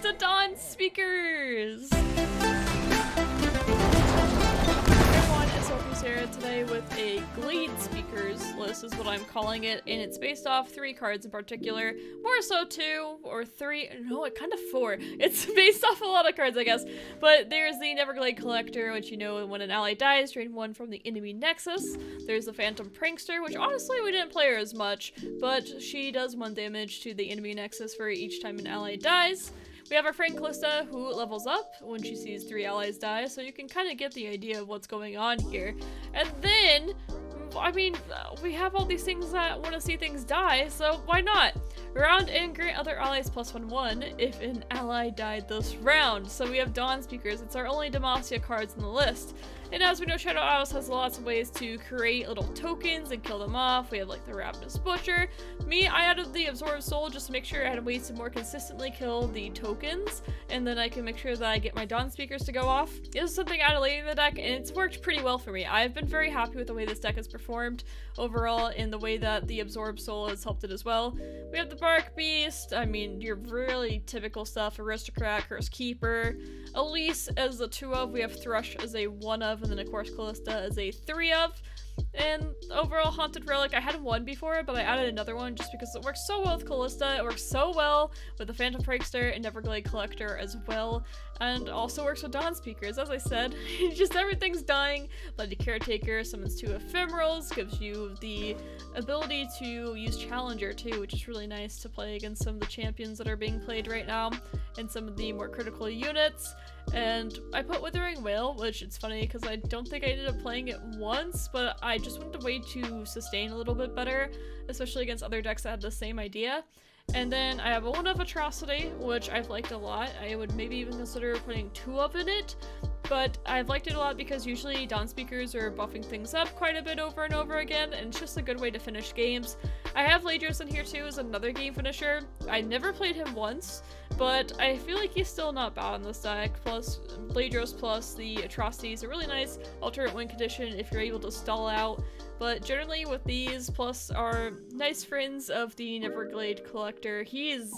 to Dawnspeakers! Here today with a Glade Speakers list is what I'm calling it, and it's based off 3 cards in particular, more so 2 or 3, no, kind of 4. It's based off a lot of cards, I guess, but there's the Neverglade Collector, which you know when an ally dies, drain 1 from the enemy nexus. There's the Phantom Prankster, which honestly we didn't play her as much, but she does 1 damage to the enemy nexus for each time an ally dies. We have our friend Kalista, who levels up when she sees 3 allies die, so you can kind of get the idea of what's going on here. And then, I mean, we have all these things that want to see things die, so why not? Round and grant other allies +1/1 if an ally died this round. So we have Dawnspeakers. It's our only Demacia cards in the list. And as we know, Shadow Isles has lots of ways to create little tokens and kill them off. We have like the Ravenous Butcher. Me, I added the Absorb Soul just to make sure I had ways to more consistently kill the tokens, and then I can make sure that I get my Dawnspeakers to go off. This is something I added late in the deck, and it's worked pretty well for me. I've been very happy with the way this deck has performed overall, and the way that the Absorb Soul has helped it as well. We have the Bark Beast. I mean, your really typical stuff: Aristocrat, Curse Keeper, Elise as a 2 of, we have Thresh as a 1 of, and then of course Kalista as a 3 of. And overall, Haunted Relic, I had 1 before, but I added another one just because it works so well with Kalista, it works so well with the Phantom Prankster and Neverglade Collector as well, and also works with Dawnspeakers. As I said, just everything's dying. Bloody Caretaker summons 2 Ephemerals, gives you the ability to use Challenger too, which is really nice to play against some of the champions that are being played right now, and some of the more critical units. And I put Withering Wail, which it's funny because I don't think I ended up playing it once, but I just wanted a way to sustain a little bit better, especially against other decks that had the same idea. And then I have a 1 of Atrocity, which I've liked a lot. I would maybe even consider putting 2 of in it, but I've liked it a lot because usually Dawnspeakers are buffing things up quite a bit over and over again, and it's just a good way to finish games. I have Ladros in here too as another game finisher. I never played him once, but I feel like he's still not bad in this deck. Plus, Ladros plus the Atrocity is a really nice alternate win condition if you're able to stall out. But generally with these, plus our nice friends of the Neverglade Collector, he is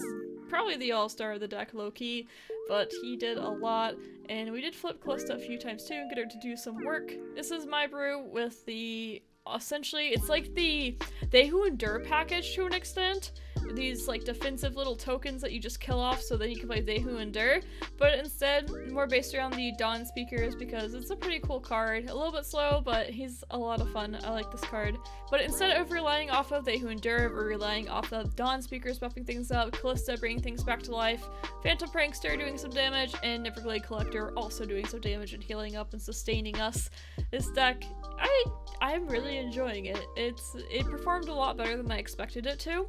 probably the all-star of the deck low-key, but he did a lot. And we did flip Kalista a few times too and get her to do some work. This is my brew with the, essentially, it's like the They Who Endure package to an extent. These like defensive little tokens that you just kill off so then you can play They Who Endure, but instead more based around the Dawnspeakers because it's a pretty cool card. A little bit slow, but he's a lot of fun. I like this card. But instead of relying off of They Who Endure, we're relying off of Dawnspeakers buffing things up, Kalista bringing things back to life, Phantom Prankster doing some damage, and Neverglade Collector also doing some damage and healing up and sustaining us. This deck, I'm really enjoying it. It performed a lot better than I expected it to,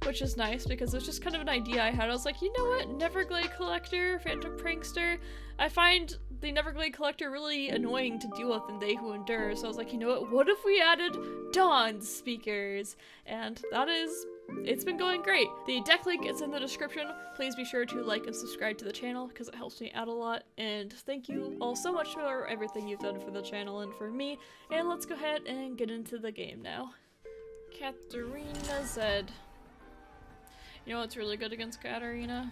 which is nice because it's just kind of an idea I had. I was like, you know what, Neverglade Collector, Phantom Prankster, I find the Neverglade Collector really annoying to deal with in They Who Endure, so I was like, you know what if we added Dawnspeakers? And that is, it's been going great. The deck link is in the description. Please be sure to like and subscribe to the channel because it helps me out a lot, and thank you all so much for everything you've done for the channel and for me. And let's go ahead and get into the game now. Katarina Z. You know what's really good against Katarina?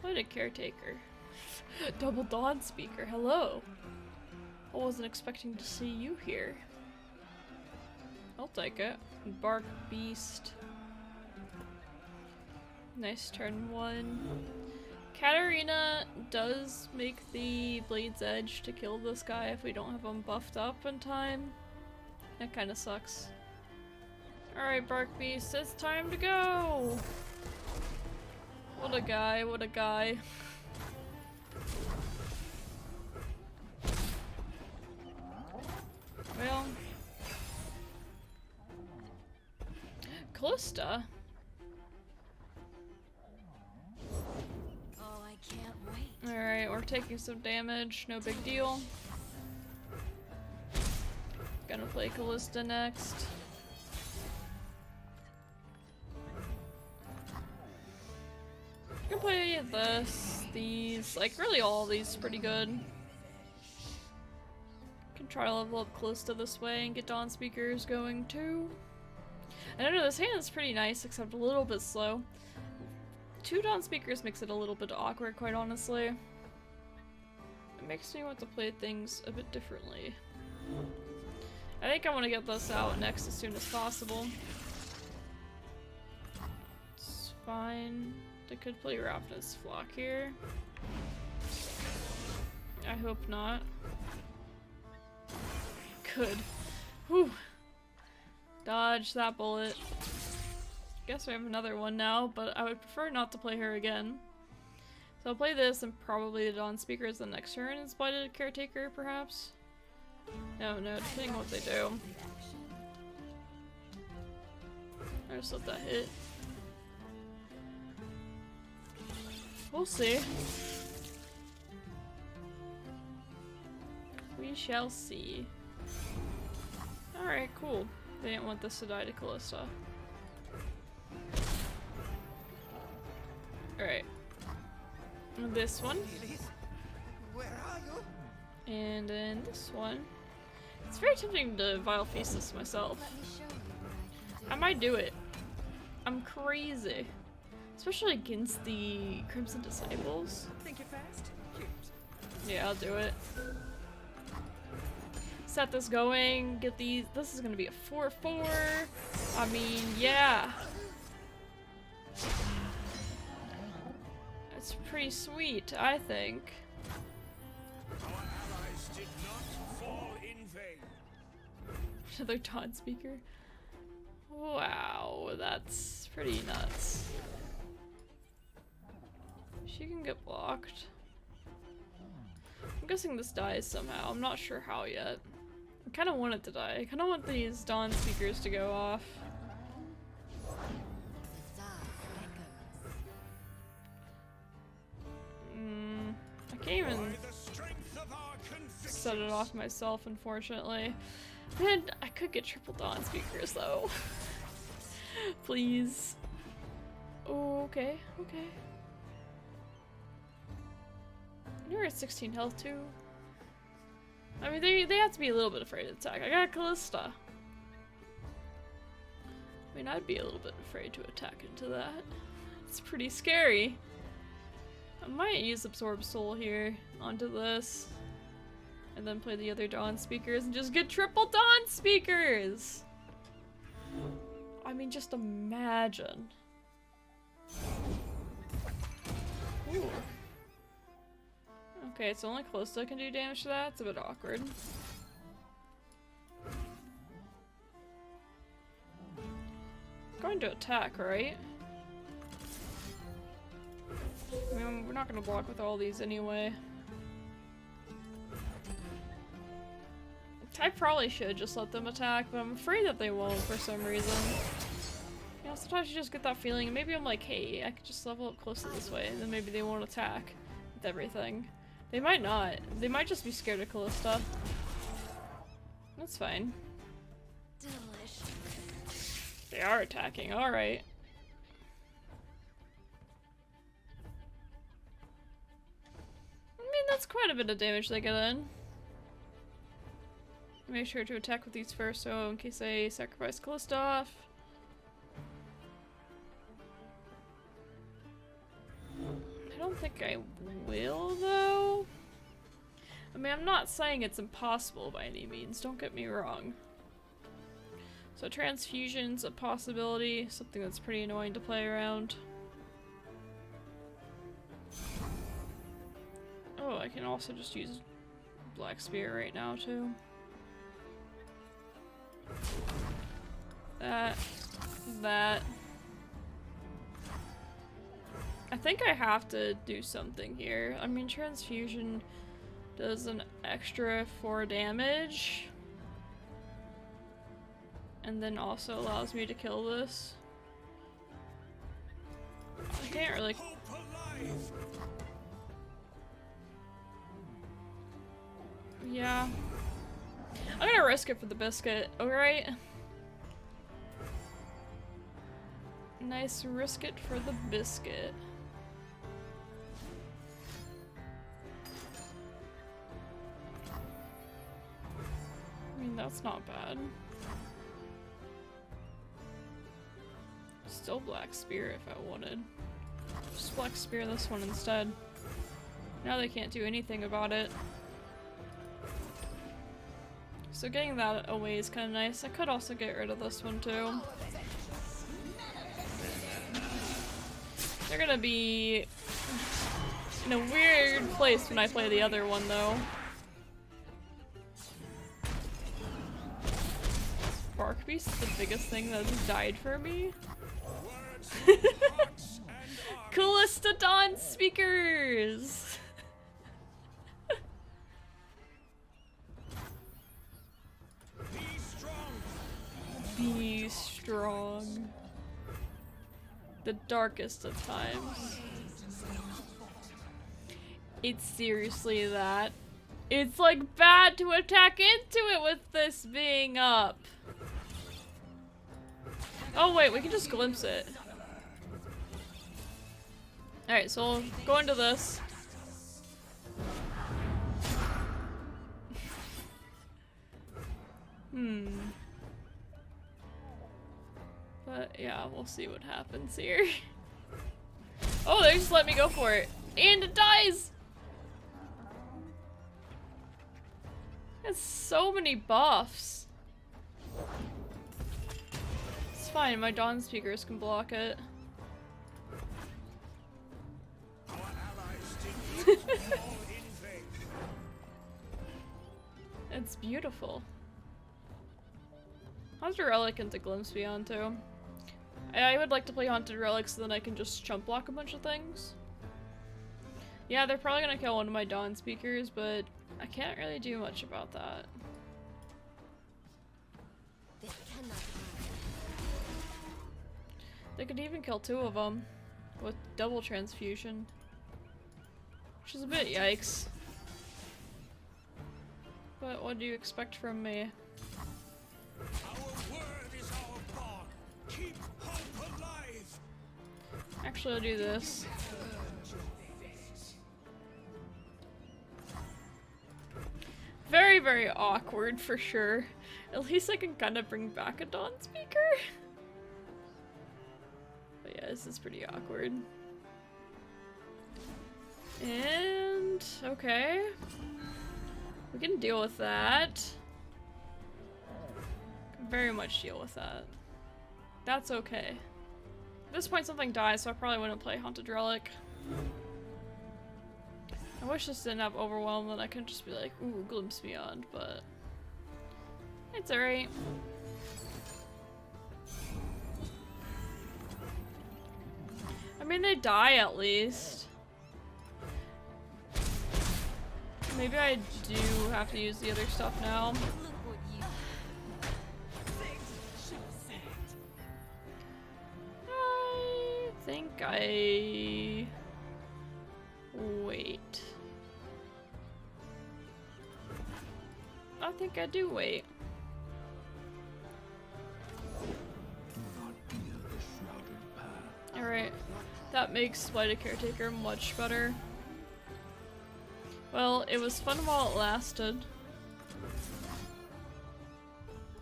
Play a Caretaker. Double Dawnspeaker, hello. I wasn't expecting to see you here. I'll take it. Bark Beast. Nice turn 1. Katarina does make the Blade's Edge to kill this guy if we don't have him buffed up in time. That kinda sucks. Alright, Bark Beast, it's time to go! What a guy, what a guy. Well, Kalista. Oh, I can't wait. Alright, we're taking some damage, no big deal. Gonna play Kalista next. Gonna play this, these, like really all of these pretty good. Can try to level up Kalista this way and get Dawnspeakers going too. I don't know, this hand is pretty nice except a little bit slow. 2 Dawnspeakers makes it a little bit awkward, quite honestly. It makes me want to play things a bit differently. I think I want to get this out next as soon as possible. It's fine. I could play Ravenous Flock here. I hope not. Good. Whew. Dodge that bullet. Guess we have another one now, but I would prefer not to play her again. So I'll play this and probably the Dawnspeakers the next turn and Blighted Caretaker, perhaps? No, depending on what they do. I just let that hit. We'll see. We shall see. Alright, cool. They didn't want this to die to Kalista. Alright. This one. Where are you? And then this one. It's very tempting to Vile Feast this myself. I might do it. I'm crazy. Especially against the Crimson Disciples. Think you're fast? Yeah, I'll do it. Set this going, get these. This is gonna be a 4/4. I mean, yeah. It's pretty sweet, I think. Our allies did not fall in vain. Another Dawnspeaker. Wow, that's pretty nuts. She can get blocked. I'm guessing this dies somehow. I'm not sure how yet. I kind of want it to die. I kind of want these Dawnspeakers to go off. I can't even set it off myself, unfortunately. Man, I could get triple Dawnspeakers though. Please. Oh, okay, okay. You're at 16 health too. I mean, they have to be a little bit afraid to attack. I got Kalista. I mean, I'd be a little bit afraid to attack into that. It's pretty scary. I might use Absorb Soul here onto this. And then play the other Dawnspeakers and just get triple Dawnspeakers! I mean, just imagine. Ooh. Okay, it's only Kalista can do damage to that. It's a bit awkward. Going to attack, right? I mean, we're not gonna block with all these anyway. I probably should just let them attack, but I'm afraid that they won't for some reason. You know, sometimes you just get that feeling, and maybe I'm like, hey, I could just level up closer this way, and then maybe they won't attack with everything. They might not. They might just be scared of Kalista. That's fine. Delish. They are attacking, alright. I mean, that's quite a bit of damage they get in. Make sure to attack with these first, so in case they sacrifice Kalista off. I don't think I will, though. I mean, I'm not saying it's impossible by any means, don't get me wrong. So transfusion's a possibility, something that's pretty annoying to play around. Oh, I can also just use Black Spear right now, too. That. I think I have to do something here. I mean, transfusion does an extra 4 damage. And then also allows me to kill this. I can't really... Yeah. I'm gonna risk it for the biscuit, alright? Nice risk it for the biscuit. I mean, that's not bad. Still Black Spear if I wanted. Just Black Spear this one instead. Now they can't do anything about it. So getting that away is kind of nice. I could also get rid of this one too. They're gonna be in a weird place when I play the other one though. Bark Beast is the biggest thing that has died for me. Dawnspeakers! Be strong. The darkest of times. It's seriously that. It's like bad to attack into it with this being up. Oh wait, we can just glimpse it. Alright, so we'll go into this. But yeah, we'll see what happens here. Oh, they just let me go for it. And it dies! It's so many buffs. It's fine, my Dawnspeakers can block it. It's beautiful. Haunted Relic into Glimpse Beyond too. I would like to play Haunted Relic so then I can just chump block a bunch of things. Yeah, they're probably gonna kill one of my Dawnspeakers, but I can't really do much about that. They could even kill two of them with double transfusion. Which is a bit yikes. But what do you expect from me? Our word is our bond. Keep hope alive. Actually, I'll do this. Very, very awkward for sure. At least I can kind of bring back a Dawnspeaker. But yeah, this is pretty awkward. And okay. We can deal with that. Can very much deal with that. That's okay. At this point something dies, so I probably wouldn't play Haunted Relic. I wish this didn't have Overwhelm, then I could just be like, ooh, Glimpse Beyond, but it's alright. I mean, they die at least. Maybe I do have to use the other stuff now. I think I... wait. I think I do wait. Alright, that makes Blighted Caretaker much better. Well, it was fun while it lasted.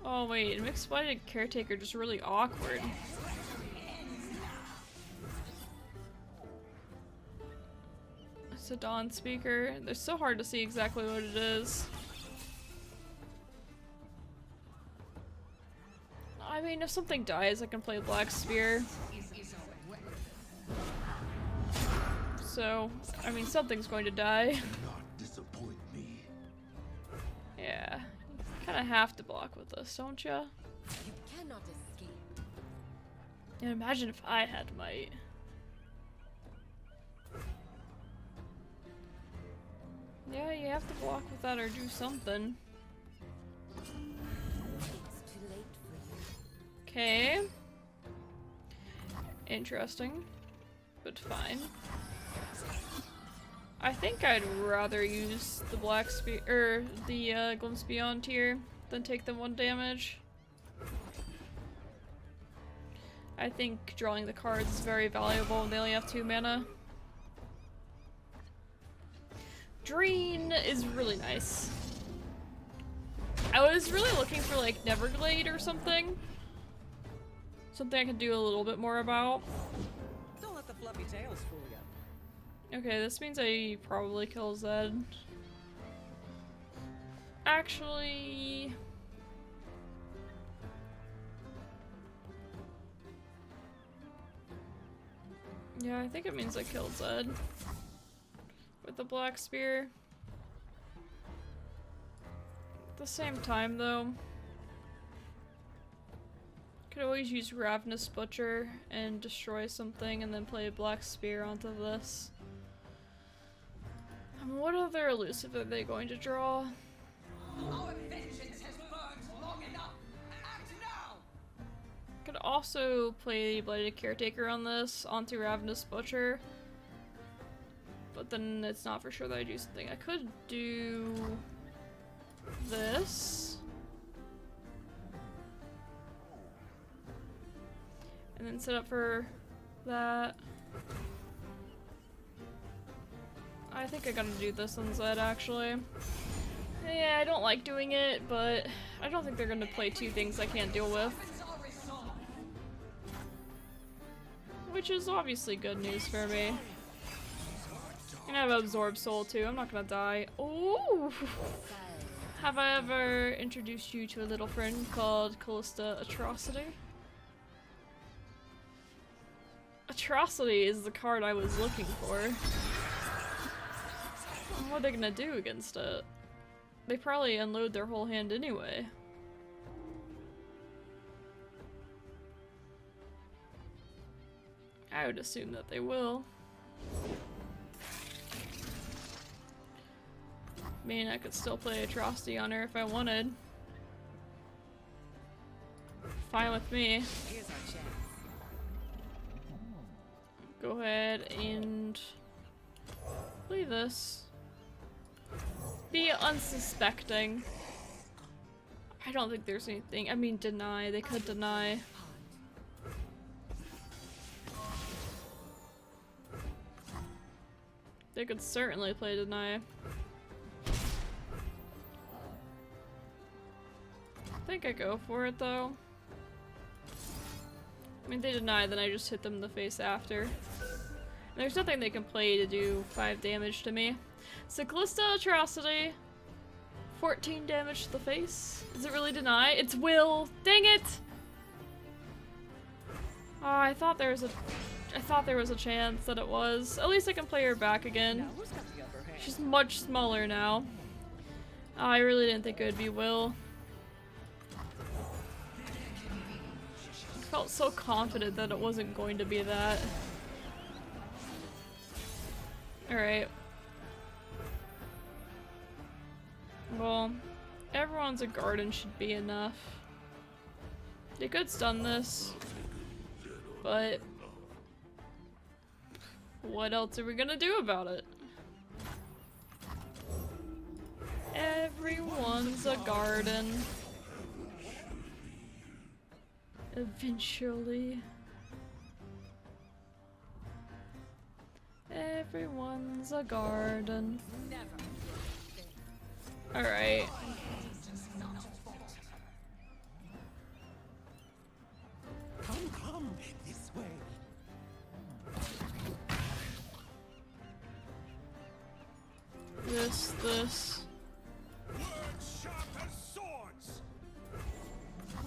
Oh wait, it makes Blighted Caretaker just really awkward. It's a Dawnspeaker. They're so hard to see exactly what it is. I mean, if something dies, I can play Black Spear. So, I mean, something's going to die. Disappoint me. Yeah, you kind of have to block with this, don't ya? You cannot escape. And imagine if I had might. Yeah, you have to block with that or do something. It's too late for you. Okay. Interesting, but fine. I think I'd rather use the Black Spear or the Glimpse Beyond here than take the 1 damage. I think drawing the cards is very valuable when they only have 2 mana. Dreen is really nice. I was really looking for like Neverglade or something. Something I could do a little bit more about. Don't let the fluffy tail's fully up. Okay, this means I probably kill Zed. Actually... yeah, I think it means I killed Zed. With the Black Spear. At the same time, though, could always use Ravenous Butcher and destroy something and then play a Black Spear onto this. What other elusive are they going to draw? Our vengeance has burned long enough. Act now! Could also play Blighted Caretaker on this onto Ravenous Butcher. But then it's not for sure that I do something. I could do this. And then set up for that. I think I gotta do this on Zed, actually. Yeah, I don't like doing it, but I don't think they're gonna play two things I can't deal with. Which is obviously good news for me. And I have Absorb Soul too, I'm not gonna die. Ooh! Have I ever introduced you to a little friend called Kalista Atrocity? Atrocity is the card I was looking for. What are they gonna do against it? They probably unload their whole hand anyway. I would assume that they will. I mean, I could still play Atrocity on her if I wanted. Fine with me. Here's our chance. Go ahead and play this. Be unsuspecting. I don't think there's anything. I mean, deny. They could deny. They could certainly play deny. I think I go for it though. I mean, they deny, then I just hit them in the face after. And there's nothing they can play to do 5 damage to me. So Kalista Atrocity, 14 damage to the face. Is it really deny? It's will. Dang it! Oh, I thought there was a chance that it was. At least I can play her back again. Now who's got the upper hand? She's much smaller now. Oh, I really didn't think it would be will. I felt so confident that it wasn't going to be that. Alright. Well, everyone's a garden should be enough. They could stun this, but what else are we gonna do about it? Everyone's a garden. Eventually. Everyone's a garden. Alright. Come this way. This. Words sharp as swords.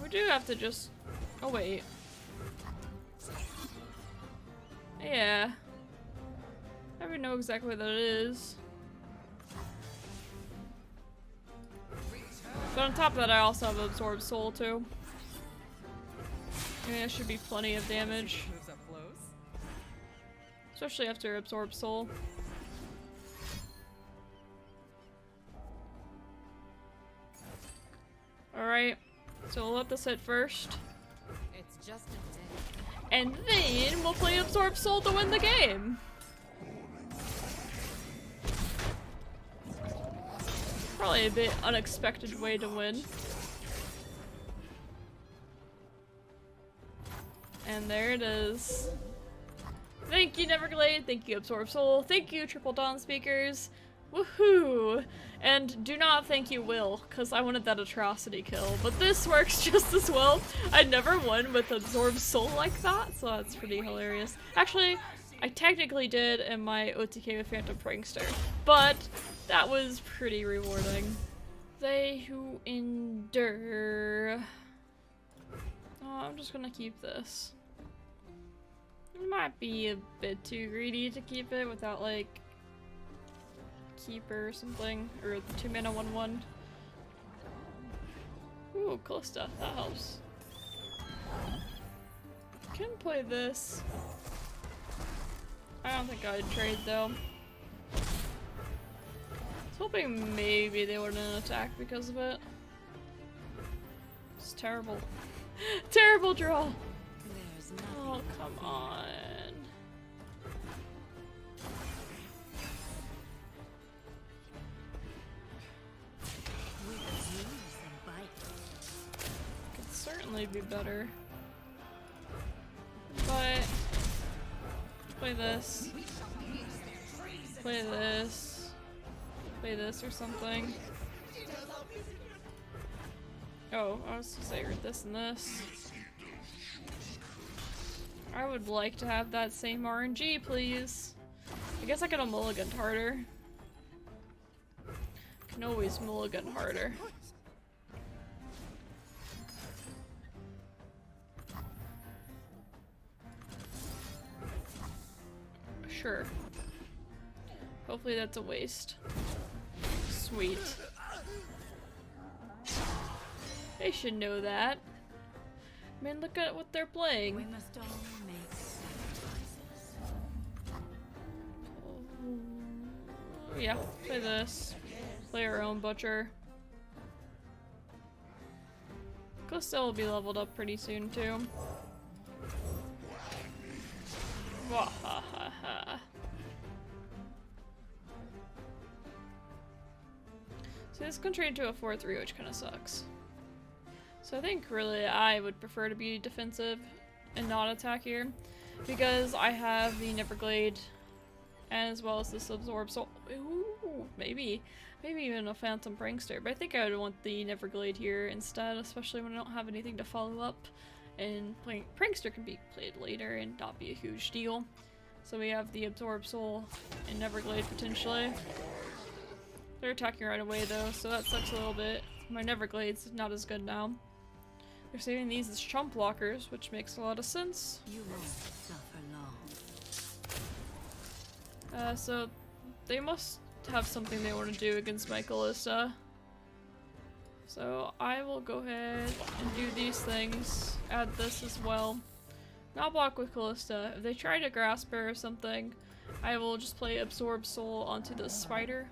We do have to just... oh wait. Yeah. I already know exactly what that is. But on top of that, I also have Absorb Soul too. Yeah, that should be plenty of damage. Moves up close. Especially after Absorb Soul. Alright, so we'll let this hit first. It's just a day. And then we'll play Absorb Soul to win the game! Probably a bit unexpected way to win. And there it is. Thank you, Neverglade. Thank you, Absorb Soul. Thank you, Triple Dawnspeakers. Woohoo! And do not thank you, Will, because I wanted that Atrocity kill. But this works just as well. I never won with Absorb Soul like that, so that's pretty hilarious. Actually, I technically did in my OTK with Phantom Prankster, but that was pretty rewarding. They who endure. Oh, I'm just gonna keep this. It might be a bit too greedy to keep it without like Keeper or something, or the 2-mana 1/1. Ooh, Kalista, that helps. Can play this. I don't think I'd trade though. I was hoping maybe they wouldn't attack because of it. It's terrible. Terrible draw! There's nothing. Oh, come on. With use and bite. Could certainly be better. But play this. Play this. Play this or something. Oh, I was gonna say this and this. I would like to have that same RNG, please. I guess I could have mulliganed harder. Can always mulligan harder. Sure. Hopefully that's a waste. Sweet. They should know that. I mean, look at what they're We playing. must all make sacrifices. Oh, yeah, play this. Play our own butcher. Kalista will be leveled up pretty soon too. Wahahaha. So this can trade into a 4/3, which kind of sucks. So I think really I would prefer to be defensive and not attack here, because I have the Neverglade as well as this Absorb Soul. Ooh, maybe even a Phantom Prankster, but I think I would want the Neverglade here instead, especially when I don't have anything to follow up, and Prankster can be played later and not be a huge deal. So we have the Absorb Soul and Neverglade potentially. They're attacking right away though, so that sucks a little bit. My Neverglade's not as good now. They're saving these as chump blockers, which makes a lot of sense. You won't suffer long. So they must have something they want to do against my Kalista. So I will go ahead and do these things. Add this as well. Not block with Kalista. If they try to grasp her or something, I will just play Absorb Soul onto the spider.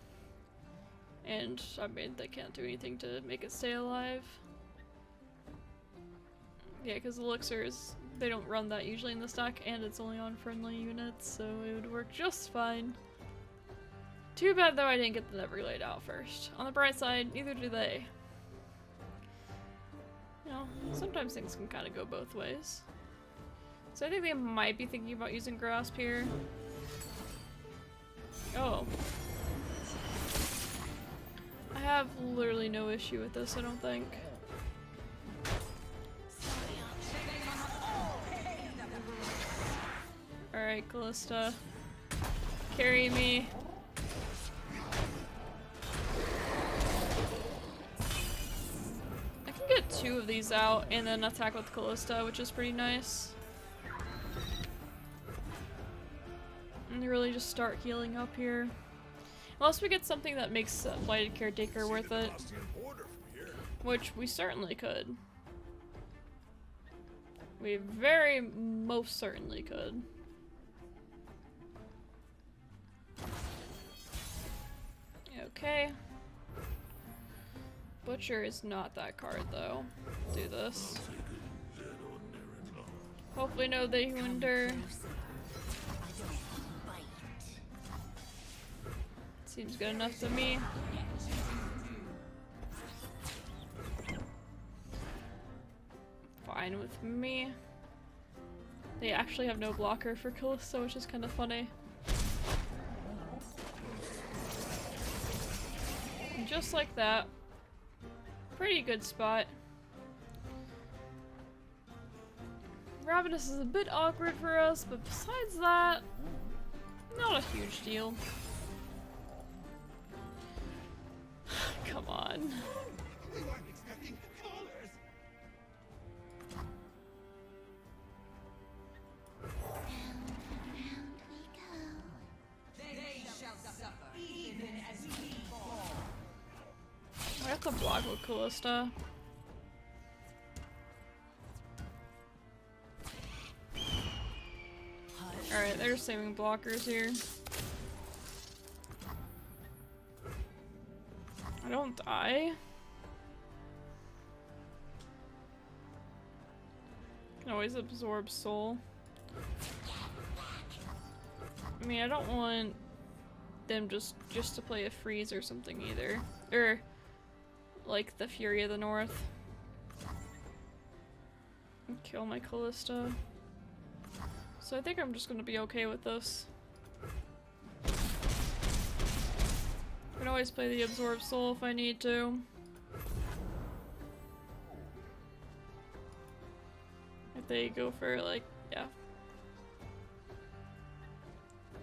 And I mean, they can't do anything to make it stay alive. Yeah, because elixirs, they don't run that usually in the stack, and it's only on friendly units, so it would work just fine. Too bad though I didn't get the Neverglade out first. On the bright side, neither do they. You know, sometimes things can kind of go both ways. So I think they might be thinking about using Grasp here. Oh. I have literally no issue with this, I don't think. Alright, Kalista. Carry me. I can get 2 of these out and then attack with Kalista, which is pretty nice. And really just start healing up here. Unless we get something that makes Blighted Caretaker worth it. Which we certainly could. We very most certainly could. Okay. Butcher is not that card though. Do this. Hopefully no they who endure. Seems good enough to me. Fine with me. They actually have no blocker for Kalista, which is kind of funny. And just like that. Pretty good spot. Ravenous is a bit awkward for us, but besides that, not a huge deal. Come on. We weren't expecting callers. They shall suffer, even as we fall. I have to block with Kalista. Alright, they're saving blockers here. I don't die. Can always absorb soul. I mean, I don't want them just to play a freeze or something either. Or like the Fury of the North. And kill my Kalista. So I think I'm just gonna be okay with this. I can always play the Absorb Soul if I need to. If they go for like, yeah.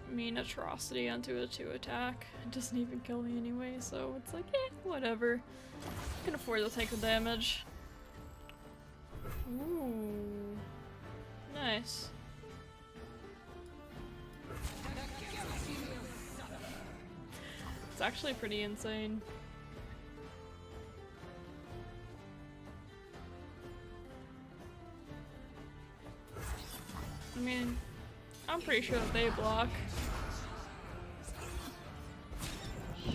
I mean, Atrocity onto a 2 attack. It doesn't even kill me anyway, so it's like, eh, whatever. I can afford to take the damage. Ooh. Nice. It's actually pretty insane. I mean, I'm pretty sure that they block. I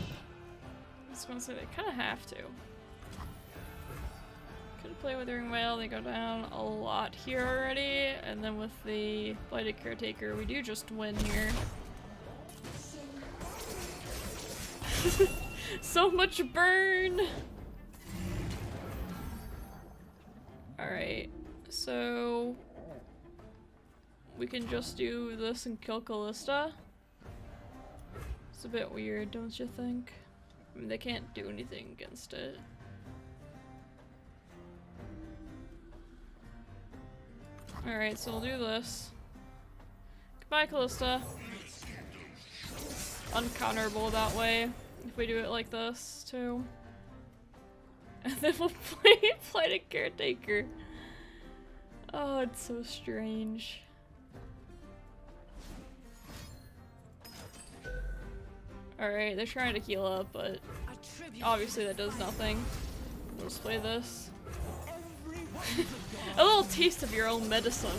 was gonna say they kind of have to. Could play Withering Wail, they go down a lot here already, and then with the Blighted Caretaker, we do just win here. So much burn! Alright, so we can just do this and kill Kalista. It's a bit weird, don't you think? I mean, they can't do anything against it. Alright, so we'll do this. Goodbye, Kalista. Uncounterable that way, if we do it like this, too. And then we'll play Blighted Caretaker. Oh, it's so strange. Alright, they're trying to heal up, but obviously that does nothing. We'll just play this. A little taste of your own medicine.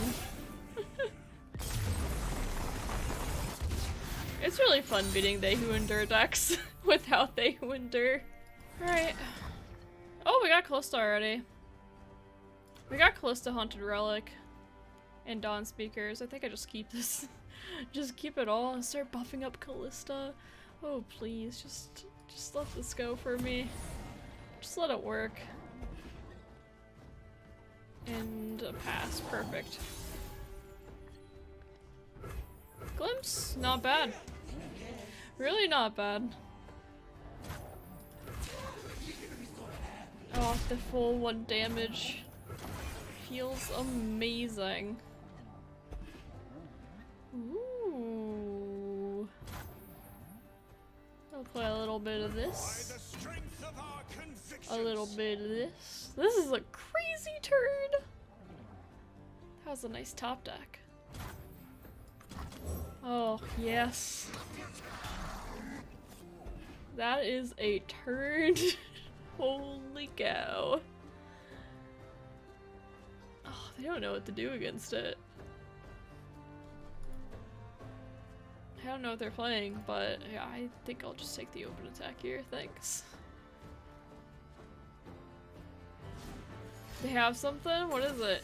It's really fun beating They Who Endure decks without They Who Endure. Alright. Oh, we got Kalista already. We got Kalista Haunted Relic and Dawnspeakers. I think I just keep this. Just keep it all and start buffing up Kalista. Oh, please, just let this go for me. Just let it work. And a pass, perfect. Glimpse, not bad. Really not bad. Oh, the full 1 damage feels amazing. Ooh. I'll play a little bit of this. A little bit of this. This is a crazy turn. That was a nice top deck. Oh, yes. That is a turn. Holy cow. Oh, they don't know what to do against it. I don't know what they're playing, but yeah, I think I'll just take the open attack here. Thanks. They have something? What is it?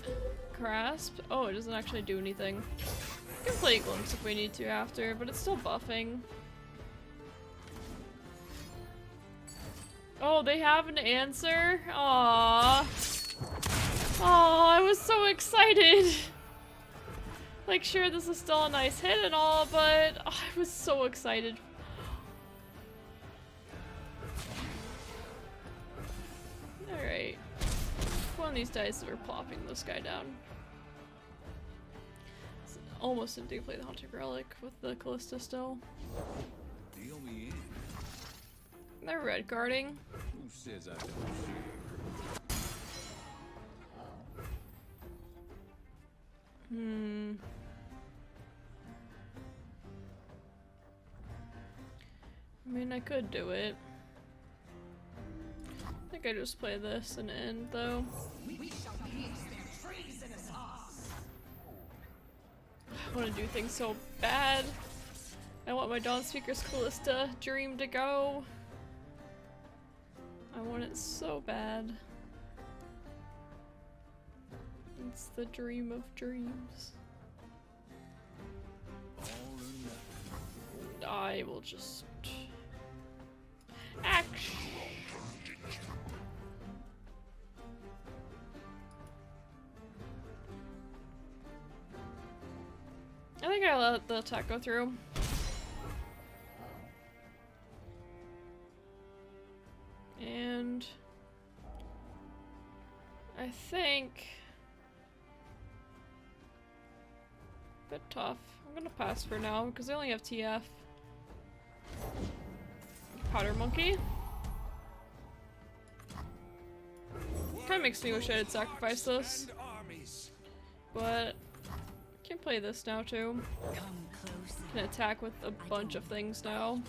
Grasp? Oh, it doesn't actually do anything. We can play Glimpse if we need to after, but it's still buffing. Oh, they have an answer? Aww. Oh, I was so excited. Like, sure, this is still a nice hit and all, but oh, I was so excited. Alright. One of these dice, we're plopping this guy down. almost didn't play the Haunted Relic with the Callista still. Deal me in. They're red guarding. Who says I don't share? I mean, I could do it. I think I just play this and end though. We shall pierce their treasonous hearts. I want to do things so bad. I want my Dawnspeakers Callista dream to go. I want it so bad. It's the dream of dreams. All or nothing. I will just... Action! I think I let the attack go through. And... I think... Bit tough. I'm gonna pass for now because I only have TF. Powder Monkey. Kinda makes me wish I had sacrificed this. But I can play this now too. Come closer. Can attack with a bunch of things now.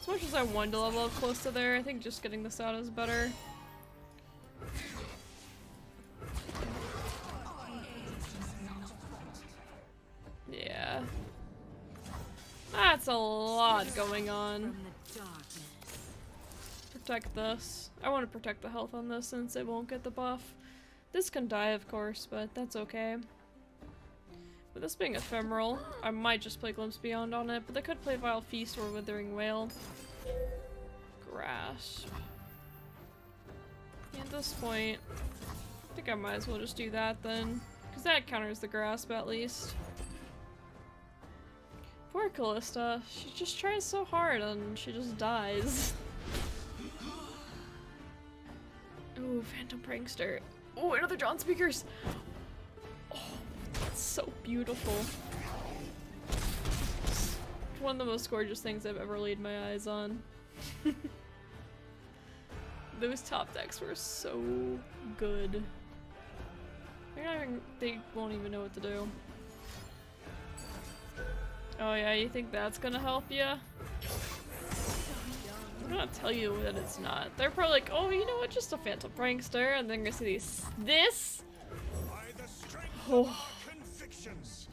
As much as I wanted to level up close to there, I think just getting this out is better. Yeah. That's a lot going on. From the darkness. Protect this. I want to protect the health on this since it won't get the buff. This can die, of course, but that's okay. With this being ephemeral, I might just play Glimpse Beyond on it, but they could play Vile Feast or Withering Wail. Grasp. At this point, I think I might as well just do that then, because that counters the Grasp at least. Poor Callista, she just tries so hard and she just dies. Ooh, Phantom Prankster. Oh, another Dawnspeakers! Oh, that's so beautiful. It's one of the most gorgeous things I've ever laid my eyes on. Those top decks were so good. They won't even know what to do. Oh yeah, you think that's gonna help you? I'm gonna tell you that it's not. They're probably like, oh, you know what, just a Phantom Prankster, and then you're gonna see this. Oh,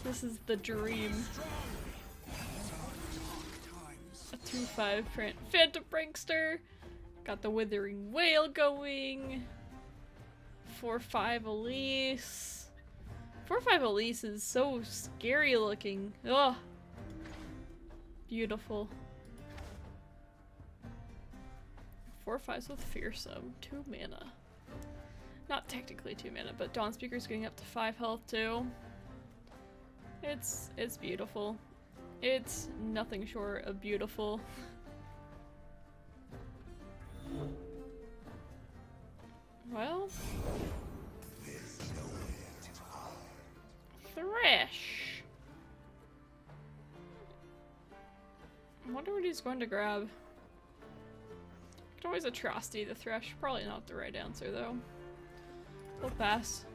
this is the dream. A 2/5 Phantom Prankster. Got the Withering Wail going. 4/5 Elise. 4/5 Elise is so scary looking. Ugh. Beautiful. 4/5s with Fearsome. 2 mana. Not technically 2 mana, but Dawnspeaker's getting up to 5 health too. It's beautiful. It's nothing short of beautiful. Well, Thresh. I wonder what he's going to grab. Could always Atrocity the Thresh. Probably not the right answer though. We'll pass.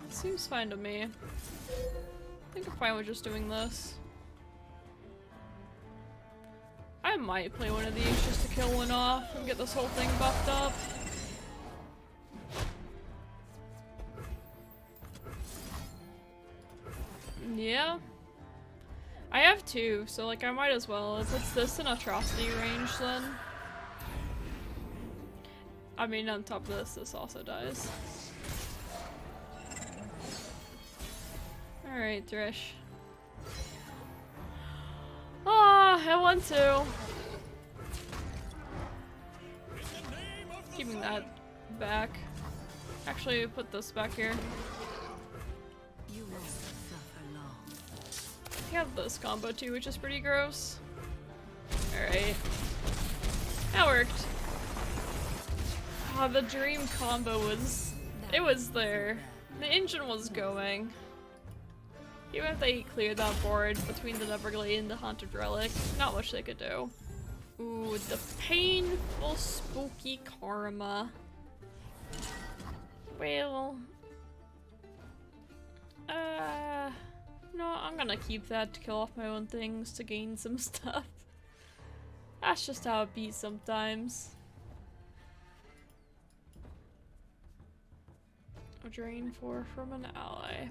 Seems fine to me. I think I'm fine with just doing this. I might play one of these just to kill one off and get this whole thing buffed up. Yeah. I have 2, so like I might as well. If it's this in Atrocity range then. I mean, on top of this, this also dies. Alright, Thresh. Ah, I want to. Keeping that back. Actually, put this back here. You won't suffer long. I have this combo too, which is pretty gross. Alright. That worked. Oh, the dream combo was... It was there. The engine was going. Even if they cleared that board between the Neverglade and the Haunted Relic, not much they could do. Ooh, the painful, spooky karma. Well... No, I'm gonna keep that to kill off my own things to gain some stuff. That's just how it be sometimes. A drain 4 from an ally.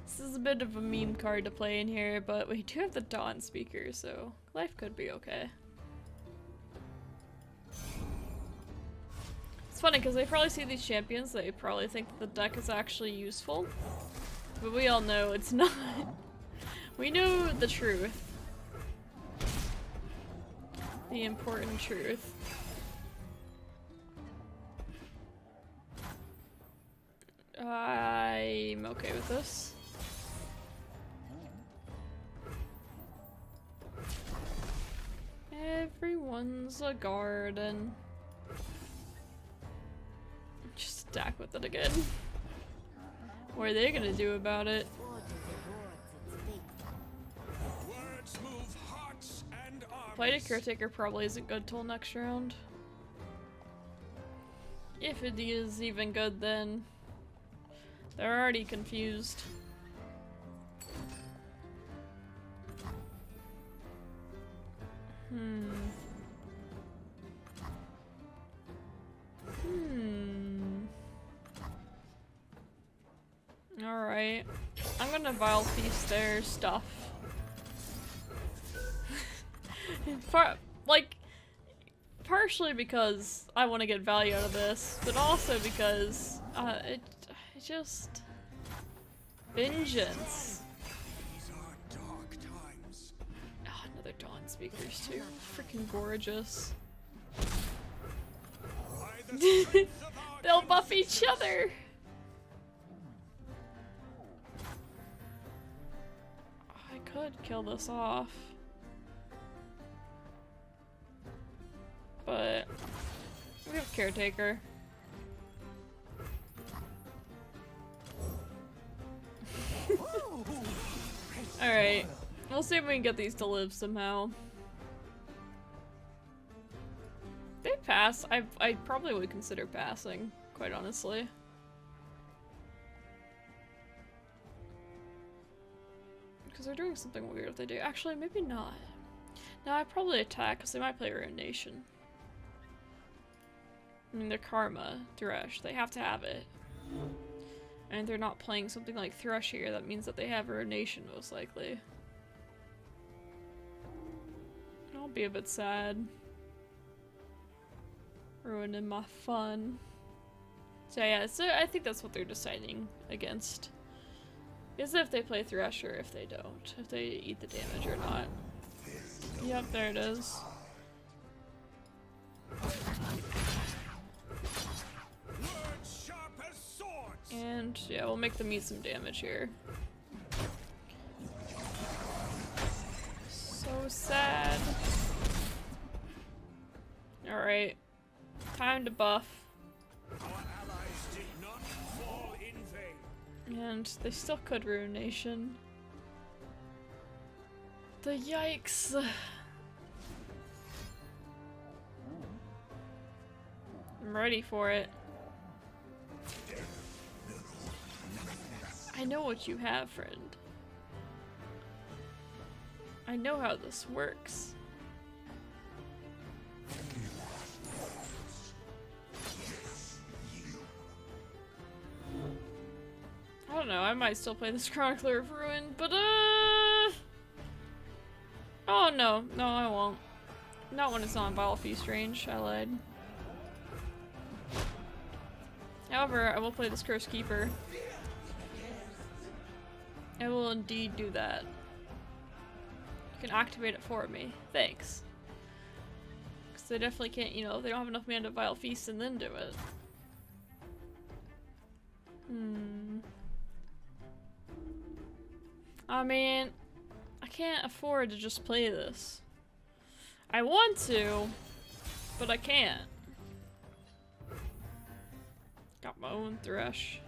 This is a bit of a meme card to play in here, but we do have the Dawnspeakers, so life could be okay. It's funny because they probably see these champions, they probably think that the deck is actually useful. But we all know it's not. We know the truth. The important truth. I'm okay with this. Everyone's a garden. Just attack with it again. What are they gonna do about it? Words move hearts and armies. Play to Caretaker probably isn't good till next round. If it is even good, then they're already confused. Alright. I'm gonna Vile Feast their stuff. Partially because I want to get value out of this, but also because it just... Vengeance. These are dark times. Oh, another Dawnspeakers too. Freaking gorgeous. By the strength of our They'll buff each other! I could kill this off. But we have Caretaker. Alright. We'll see if we can get these to live somehow. They pass. I probably would consider passing, quite honestly. Because they're doing something weird if they do. Actually, maybe not. No, I'd probably attack because they might play Ruination. I mean, they're Karma, Thresh. They have to have it. And they're not playing something like Thresh here. That means that they have Ruination, most likely. I'll be a bit sad. Ruining my fun. So yeah, so I think that's what they're deciding against. Is if they play Thresh or if they don't. If they eat the damage or not. Yep, there it is. words sharp as swords. And yeah, we'll make them eat some damage here. So sad. Alright. Time to buff. Our allies did not fall in vain. And they still could Ruination. The yikes. I'm ready for it. I know what you have, friend. I know how this works. I don't know, I might still play this Chronicler of Ruin, but oh no, no I won't. Not when it's not in Vile Feast range, I lied. However, I will play this Cursed Keeper. I will indeed do that. You can activate it for me. Thanks. Because they definitely can't, you know, they don't have enough mana to Vile Feast and then do it. I mean, I can't afford to just play this. I want to, but I can't. Got my own Thresh.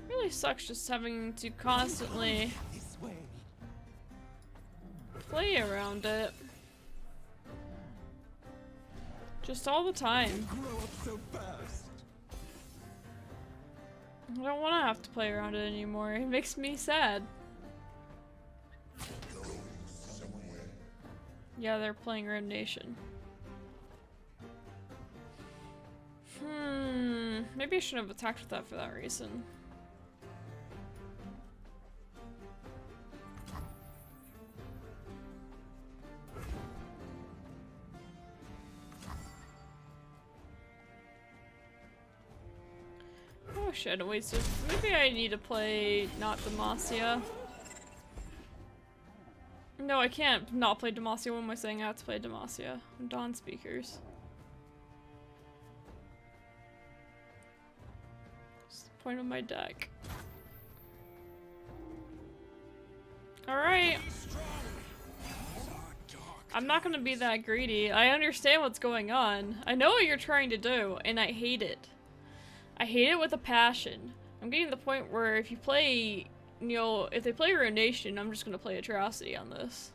Really sucks just having to constantly play around it. Just all the time. I don't want to have to play around it anymore. It makes me sad. Yeah, they're playing Runeterra. Maybe I shouldn't have attacked with that for that reason. Oh shit, I wasted. Maybe I need to play not Demacia. No, I can't not play Demacia. What am I saying? I have to play Demacia. Dawnspeakers. What's the point of my deck? Alright. I'm not gonna be that greedy. I understand what's going on. I know what you're trying to do, and I hate it. I hate it with a passion. I'm getting to the point where if you play, you know, if they play Runeterra, I'm just gonna play Atrocity on this.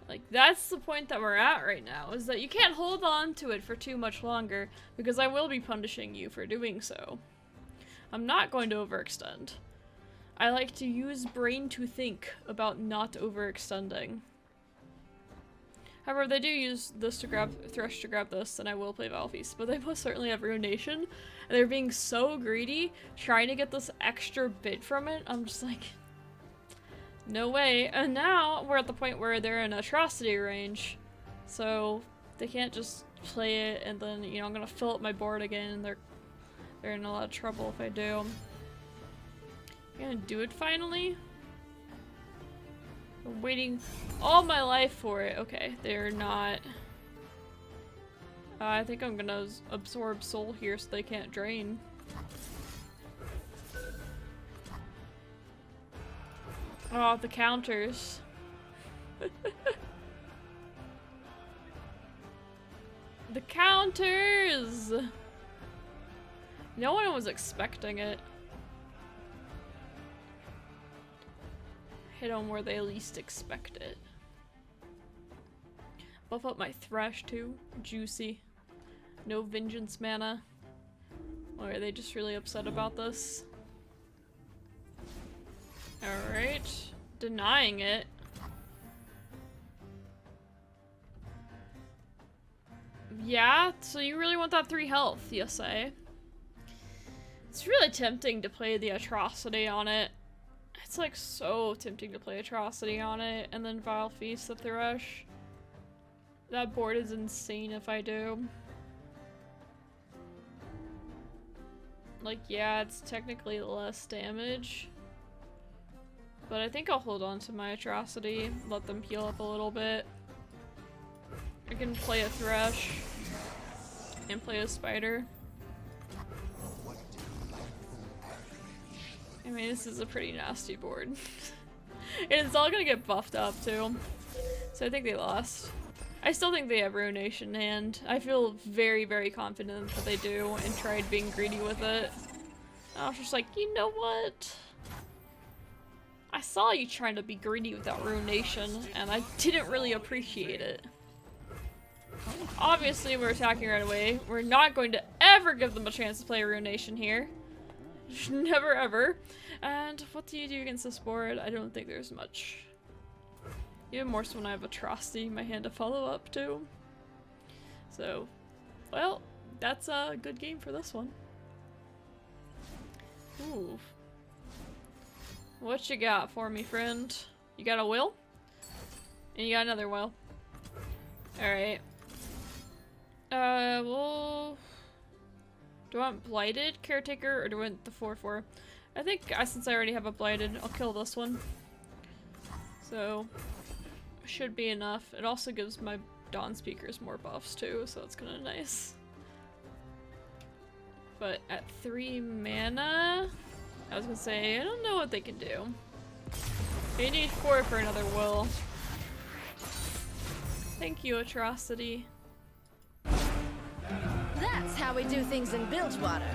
Like, that's the point that we're at right now, is that you can't hold on to it for too much longer, because I will be punishing you for doing so. I'm not going to overextend. I like to use brain to think about not overextending. However, if they do use this to grab Thresh to grab this, then I will play Valfeast. But they most certainly have Runeterra, and they're being so greedy, trying to get this extra bit from it. I'm just like, no way. And now we're at the point where they're in Atrocity range, so they can't just play it and then, you know, I'm gonna fill up my board again, and they're in a lot of trouble if I do. I'm gonna do it finally. I'm waiting all my life for it. Okay, they're not. I think I'm gonna absorb soul here so they can't drain. Oh, the counters. The counters! No one was expecting it. Hit them where they least expect it. Buff up my Thresh too. Juicy. No vengeance mana. Or are they just really upset about this? Alright. Denying it. Yeah, so you really want that 3 health, you say? It's really tempting to play the Atrocity on it. It's like so tempting to play Atrocity on it, and then Valfeast the Thresh. That board is insane if I do. Like, yeah, it's technically less damage. But I think I'll hold on to my Atrocity, let them heal up a little bit. I can play a Thresh and play a Spider. I mean, this is a pretty nasty board. And it's all gonna get buffed up too. So I think they lost. I still think they have Runeterra in hand. I feel very, very confident that they do, and tried being greedy with it. I was just like, you know what? I saw you trying to be greedy with that Runeterra, and I didn't really appreciate it. Obviously, we're attacking right away. We're not going to ever give them a chance to play Runeterra here. Never ever. And what do you do against this board? I don't think there's much. Even more so when I have Atrocity in my hand to follow up to. So, well, that's a good game for this one. Ooh. What you got for me, friend? You got a will? And you got another will. Alright. Well... Do I want Blighted Caretaker, or do I want the 4/4? I think, since I already have a Blighted, I'll kill this one. So, should be enough. It also gives my Dawnspeakers more buffs too, so that's kinda nice. But at 3 mana, I was gonna say, I don't know what they can do. They need 4 for another will. Thank you, Atrocity. That's how we do things in Bilgewater.